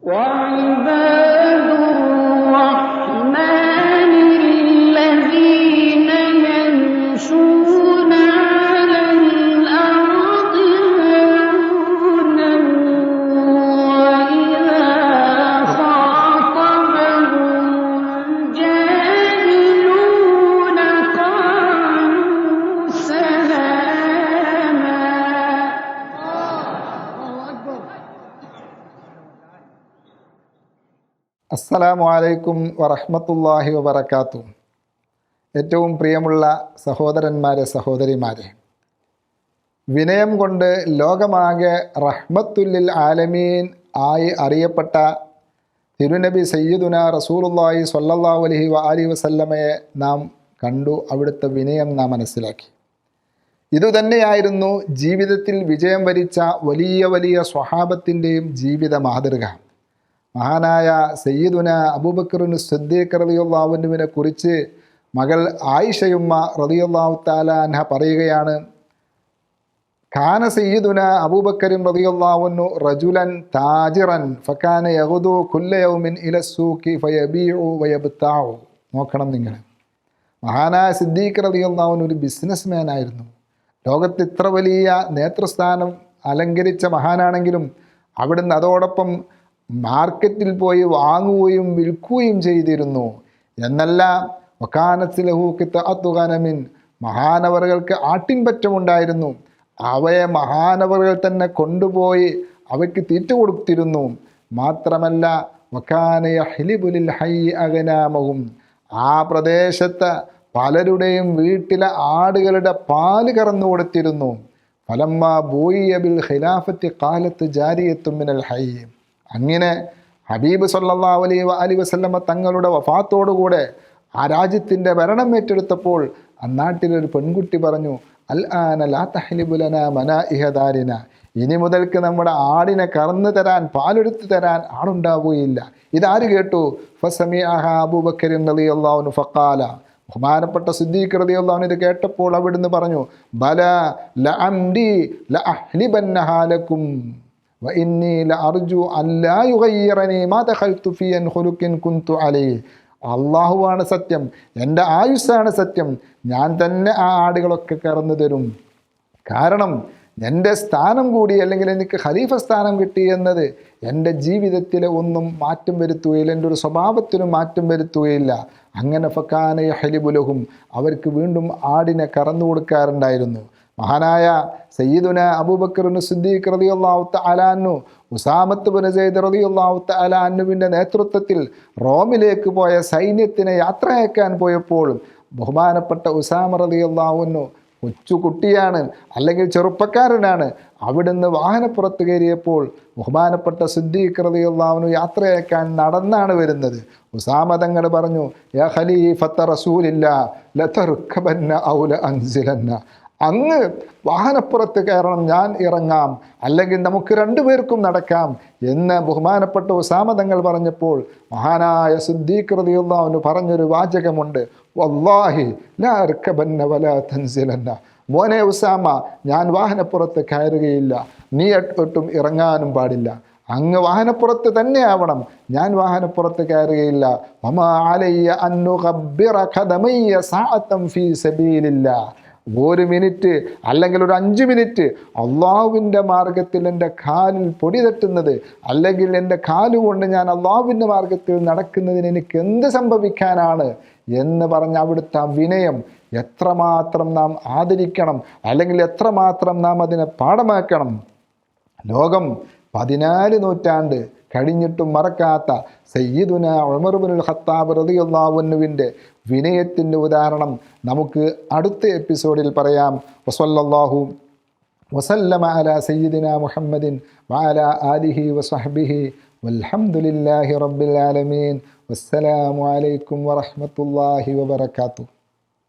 وعباد الرحمن الذين يمشون على الأرض هونا وإذا خاطبهم الجاهلون قالوا سلاما. അസ്സലാമു അലൈക്കും വറഹ്മത്തുള്ളാഹി വബറകാതുഹു. ഏറ്റവും പ്രിയമുള്ള സഹോദരന്മാരെ, സഹോദരിമാരെ, വിനയം കൊണ്ട് ലോകമാകെ റഹ്മത്തുല്ലിൽ ആലമീൻ ആയി അറിയപ്പെട്ട തിരുനബി സയ്യിദുനാ റസൂലുള്ളാഹി സ്വല്ലല്ലാഹു അലൈഹി വആലിഹി വസല്ലമയെ നാം കണ്ടു. അവിടുത്തെ വിനയം നാം മനസ്സിലാക്കി. ഇതുതന്നെയായിരുന്നു ജീവിതത്തിൽ വിജയം വരിച്ച വലിയ വലിയ സ്വഹാബത്തിൻ്റെയും ജീവിത മാതൃക. മഹാനായ സയ്യിദുന അബൂബക്കറിന് സിദ്ദീഖ് റളിയല്ലാഹു അൻഹുവിനെ കുറിച്ച് മകൾ ആയിഷയുമ്മ റളിയല്ലാഹു തആല അൻഹ പറയുകയാണ്, കാന സയ്യിദുന അബൂബക്കറിൻ റളിയല്ലാഹു അൻഹു റജുലൻ താജിറൻ ഫകാന യഗ്ദു കുല്ല യൗമിൻ ഇല സൂഖി ഫയബീഉ വയബ്താഉ. നോക്കണം നിങ്ങൾ, മഹാനായ സിദ്ദീഖ് റളിയല്ലാഹു അൻഹു ഒരു ബിസിനസ്മാൻ ആയിരുന്നു. ലോകത്ത് ഇത്ര വലിയ നേതൃസ്ഥാനം അലങ്കരിച്ച മഹാനാണെങ്കിലും അവിടുന്ന് അതോടൊപ്പം മാർക്കറ്റിൽ പോയി വാങ്ങുകയും വിൽക്കുകയും ചെയ്തിരുന്നു. എന്നല്ല, വകാനത്ലഹു ഖിത്അത്തു ഗനമിൻ, മഹാനവറുകൾക്ക് ആട്ടിൻപറ്റമുണ്ടായിരുന്നു. അവയെ മഹാനവറുകൾ തന്നെ കൊണ്ടുപോയി അവയ്ക്ക് തീറ്റ കൊടുത്തിരുന്നു. മാത്രമല്ല, വകാന യഹ്ലിബു ലിൽ ഹയ്യി അഗ്നാമഹും, ആ പ്രദേശത്ത് പലരുടെയും വീട്ടിലെ ആടുകളുടെ പാല് കറന്നു കൊടുത്തിരുന്നു. ഫലമ്മ ബൂയിയ ബിൽ ഖിലാഫത്തി ഖാലത്ത് ജാരിയത്തും മിനൽ ഹയ്യി, അങ്ങനെ ഹബീബ് സല്ലല്ലാഹു അലൈഹി വസല്ലമ തങ്ങളുടെ വഫാത്തോടുകൂടെ ആ രാജ്യത്തിൻ്റെ ഭരണം ഏറ്റെടുത്തപ്പോൾ ആ നാട്ടിലൊരു പെൺകുട്ടി പറഞ്ഞു, അൽ ആന ലാ തഹ്ലിബു ലനാ മനാഇഹ ദാരിന, ഇനി മുതൽക്ക് നമ്മുടെ ആടിനെ കറന്നു തരാൻ, പാലെടുത്ത് തരാൻ ആളുണ്ടാവുകയില്ല. ഇതാര് കേട്ടു? ഫസമിഅഹ അബൂബക്കർ റളിയല്ലാഹു അൻഹു ഫഖാല, ബഹുമാനപ്പെട്ട സിദ്ദീഖ് റളിയല്ലാഹു അൻഹു ഇത് കേട്ടപ്പോൾ അവിടുന്ന് പറഞ്ഞു, ബല ലഅംരി ലഅഹ്ലിബന്നഹാ ലക്കും വഇന്നീ ലഅർജു അല്ലാ യുഗയ്യിറനി മാ ദഖൽതു ഫീ ഖുലുഖിൻ കുന്തു അലൈഹി. അല്ലാഹുവാണ് സത്യം, എൻ്റെ ആയുസ്സാണ് സത്യം, ഞാൻ തന്നെ ആ ആടുകളൊക്കെ കറന്നു തരും. കാരണം എൻ്റെ സ്ഥാനം കൂടി, അല്ലെങ്കിൽ എനിക്ക് ഖലീഫ സ്ഥാനം കിട്ടി എന്നത് എൻ്റെ ജീവിതത്തിൽ ഒന്നും മാറ്റം വരുത്തുകയില്ല, എൻ്റെ ഒരു സ്വഭാവത്തിനും മാറ്റം വരുത്തുകയില്ല. അങ്ങനെ ഫകാന യഹ്ലിബു ലഹും, അവർക്ക് വീണ്ടും ആടിനെ കറന്നു കൊടുക്കാറുണ്ടായിരുന്നു. മഹാനായ സയ്യിദുന അബൂബക്കറിന് സിദ്ദീഖ് റളിയല്ലാഹു തആല അൻഹു ഉസാമത്ത് ബിൻ സൈദ് റളിയല്ലാഹു തആല അൻഹുവിൻ്റെ നേതൃത്വത്തിൽ റോമിലേക്ക് പോയ സൈന്യത്തിനെ യാത്രയാക്കാൻ പോയപ്പോൾ ബഹുമാനപ്പെട്ട ഉസാമ റളിയല്ലാഹു അൻഹു കൊച്ചു കുട്ടിയാണ്, അല്ലെങ്കിൽ ചെറുപ്പക്കാരനാണ്. അവിടുന്ന് വാഹനപ്പുറത്ത് കയറിയപ്പോൾ ബഹുമാനപ്പെട്ട സിദ്ദീഖ് റളിയല്ലാഹു അൻഹു യാത്രയാക്കാൻ നടന്നാണ് വരുന്നത്. ഉസാമ തങ്ങൾ പറഞ്ഞു, യാ ഖലീഫത്ത റസൂലില്ലാ ലതർക്കബന്ന ഔ ലഅൻസിലന്ന, അങ്ങ് വാഹനപ്പുറത്ത് കയറണം, ഞാൻ ഇറങ്ങാം, അല്ലെങ്കിൽ നമുക്ക് രണ്ടുപേർക്കും നടക്കാം എന്ന് ബഹുമാനപ്പെട്ട ഉസാമ തങ്ങൾ പറഞ്ഞപ്പോൾ മഹാനായ സിദ്ദീഖ് റളിയല്ലാഹു അൻഹു പറഞ്ഞൊരു വാചകമുണ്ട്, വല്ലാഹി ലാ അർക്കബന്ന വലാ തൻസിലന്ന, മോനെ ഉസാമ, ഞാൻ വാഹനപ്പുറത്ത് കയറുകയില്ല, നീ ഒട്ടും ഇറങ്ങാനും പാടില്ല, അങ്ങ് വാഹനപ്പുറത്ത് തന്നെ ആവണം, ഞാൻ വാഹനപ്പുറത്ത് കയറുകയില്ല. വമാ അലയ്യ അൻ നുഗബ്ബിറ ഖദമയ്യ സഅതൻ ഫീ സബീലില്ലാ, ഒരു മിനിറ്റ് അല്ലെങ്കിൽ ഒരു 5 മിനിറ്റ് അള്ളാഹുവിൻ്റെ മാർഗത്തിൽ എൻ്റെ കാലിൽ പൊടി തട്ടുന്നത്, അല്ലെങ്കിൽ എൻ്റെ കാലുകൊണ്ട് ഞാൻ അള്ളാഹുവിൻ്റെ മാർഗത്തിൽ നടക്കുന്നതിന് എനിക്ക് എന്ത് സംഭവിക്കാനാണ് എന്ന് പറഞ്ഞ അവിടുത്തെ വിനയം എത്രമാത്രം നാം ആദരിക്കണം, അല്ലെങ്കിൽ എത്രമാത്രം നാം അതിനെ പാഠമാക്കണം. ലോകം 14 നൂറ്റാണ്ട് കഴിഞ്ഞിട്ടും മറക്കാത്ത സയ്യിദുന ഉമർ ഇബ്നുൽ ഖത്താബ് റളിയല്ലാഹു അൻഹുവിൻ്റെ വിനയത്തിൻ്റെ ഉദാഹരണം നമുക്ക് അടുത്ത എപ്പിസോഡിൽ പറയാം. വസല്ലല്ലാഹു വസല്ലമ അലാ സയ്യിദിന മുഹമ്മദിൻ വഅലാ ആലിഹി വസഹ്ബിഹി വൽഹംദുലില്ലാഹി റബ്ബിൽ ആലമീൻ. വസ്സലാമു അലൈക്കും വറഹ്മത്തുള്ളാഹി വബറകാതുഹു.